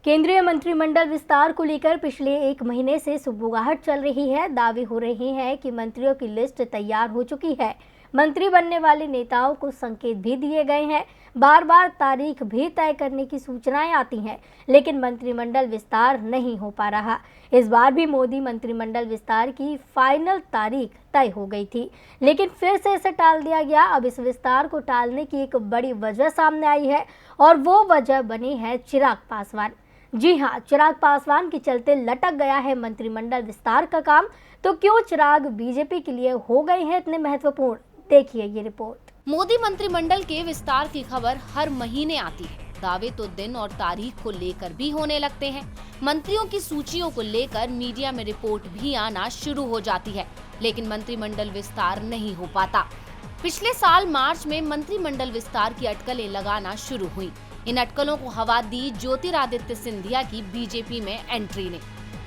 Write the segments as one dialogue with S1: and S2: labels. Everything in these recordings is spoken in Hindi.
S1: केंद्रीय मंत्रिमंडल विस्तार को लेकर पिछले 1 महीने से सुगबुगाहट चल रही है। दावे हो रहे हैं कि मंत्रियों की लिस्ट तैयार हो चुकी है। मंत्री बनने वाले नेताओं को संकेत भी दिए गए हैं। बार बार तारीख भी तय करने की सूचनाएं आती हैं, लेकिन मंत्रिमंडल विस्तार नहीं हो पा रहा। इस बार भी मोदी मंत्रिमंडल विस्तार की फाइनल तारीख तय हो गई थी, लेकिन फिर से इसे टाल दिया गया। अब इस विस्तार को टालने की एक बड़ी वजह सामने आई है और वो वजह बनी है चिराग पासवान। जी हाँ, चिराग पासवान के चलते लटक गया है मंत्रिमंडल विस्तार का काम। तो क्यों चिराग बीजेपी के लिए हो गए हैं इतने महत्वपूर्ण? देखिए ये रिपोर्ट।
S2: मोदी मंत्रिमंडल के विस्तार की खबर हर महीने आती है। दावे तो दिन और तारीख को लेकर भी होने लगते हैं। मंत्रियों की सूचियों को लेकर मीडिया में रिपोर्ट भी आना शुरू हो जाती है, लेकिन मंत्रिमंडल विस्तार नहीं हो पाता। पिछले साल मार्च में मंत्रिमंडल विस्तार की अटकलें लगाना शुरू हुई। इन अटकलों को हवा दी ज्योतिरादित्य सिंधिया की बीजेपी में एंट्री ने।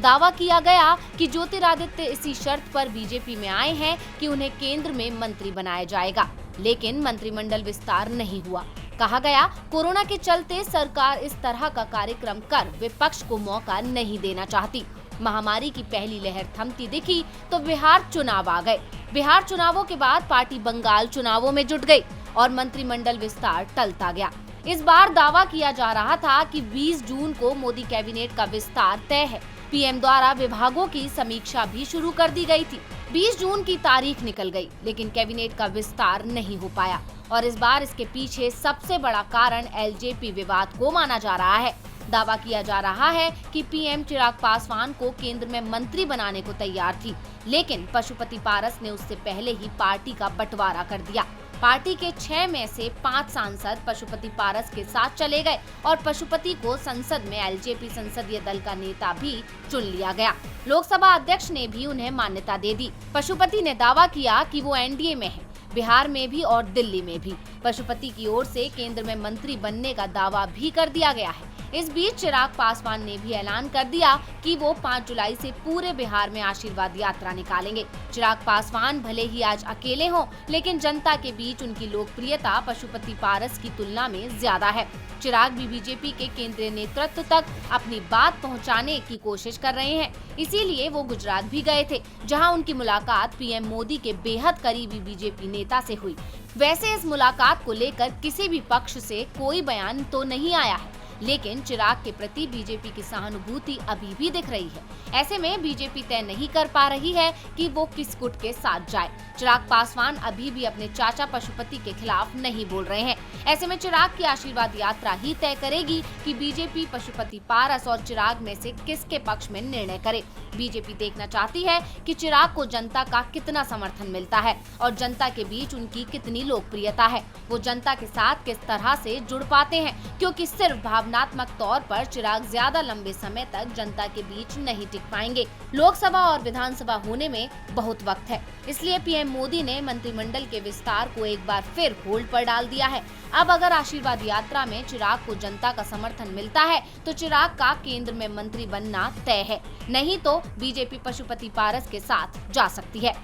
S2: दावा किया गया कि ज्योतिरादित्य इसी शर्त पर बीजेपी में आए हैं कि उन्हें केंद्र में मंत्री बनाया जाएगा, लेकिन मंत्रिमंडल विस्तार नहीं हुआ। कहा गया, कोरोना के चलते सरकार इस तरह का कार्यक्रम कर विपक्ष को मौका नहीं देना चाहती। महामारी की पहली लहर थमती दिखी तो बिहार चुनाव आ गए। बिहार चुनावों के बाद पार्टी बंगाल चुनावों में जुट गई और मंत्रिमंडल विस्तार टलता गया। इस बार दावा किया जा रहा था कि 20 जून को मोदी कैबिनेट का विस्तार तय है। पीएम द्वारा विभागों की समीक्षा भी शुरू कर दी गई थी। 20 जून की तारीख निकल गई, लेकिन कैबिनेट का विस्तार नहीं हो पाया और इस बार इसके पीछे सबसे बड़ा कारण एलजेपी विवाद को माना जा रहा है। दावा किया जा रहा है कि पीएम चिराग पासवान को केंद्र में मंत्री बनाने को तैयार थी, लेकिन पशुपति पारस ने उससे पहले ही पार्टी का बंटवारा कर दिया। पार्टी के 6 में से 5 सांसद पशुपति पारस के साथ चले गए और पशुपति को संसद में एलजेपी संसदीय दल का नेता भी चुन लिया गया। लोकसभा अध्यक्ष ने भी उन्हें मान्यता दे दी। पशुपति ने दावा किया कि वो एनडीए में है, बिहार में भी और दिल्ली में भी। पशुपति की ओर से केंद्र में मंत्री बनने का दावा भी कर दिया गया है। इस बीच चिराग पासवान ने भी ऐलान कर दिया कि वो 5 जुलाई से पूरे बिहार में आशीर्वाद यात्रा निकालेंगे। चिराग पासवान भले ही आज अकेले हों, लेकिन जनता के बीच उनकी लोकप्रियता पशुपति पारस की तुलना में ज्यादा है। चिराग भी बीजेपी के केंद्रीय नेतृत्व तक अपनी बात पहुंचाने की कोशिश कर रहे हैं। इसीलिए वो गुजरात भी गए थे, जहां उनकी मुलाकात पीएम मोदी के बेहद करीबी बीजेपी नेता से हुई। वैसे इस मुलाकात को लेकर किसी भी पक्ष से कोई बयान तो नहीं आया है, लेकिन चिराग के प्रति बीजेपी की सहानुभूति अभी भी दिख रही है। ऐसे में बीजेपी तय नहीं कर पा रही है कि वो किस गुट के साथ जाए। चिराग पासवान अभी भी अपने चाचा पशुपति के खिलाफ नहीं बोल रहे हैं। ऐसे में चिराग की आशीर्वाद यात्रा ही तय करेगी कि बीजेपी पशुपति पारस और चिराग में से किसके पक्ष में निर्णय करे। बीजेपी देखना चाहती है कि चिराग को जनता का कितना समर्थन मिलता है और जनता के बीच उनकी कितनी लोकप्रियता है। वो जनता के साथ किस तरह से जुड़ पाते हैं, क्योंकि सिर्फ भावनात्मक तौर पर चिराग ज्यादा लंबे समय तक जनता के बीच नहीं टिक पाएंगे। लोकसभा और विधानसभा होने में बहुत वक्त है, इसलिए पीएम मोदी ने मंत्रिमंडल के विस्तार को एक बार फिर होल्ड पर डाल दिया है। अब अगर आशीर्वाद यात्रा में चिराग को जनता का समर्थन मिलता है तो चिराग का केंद्र में मंत्री बनना तय है, नहीं तो बीजेपी पशुपति पारस के साथ जा सकती है।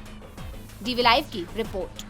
S2: डीवी लाइव की रिपोर्ट।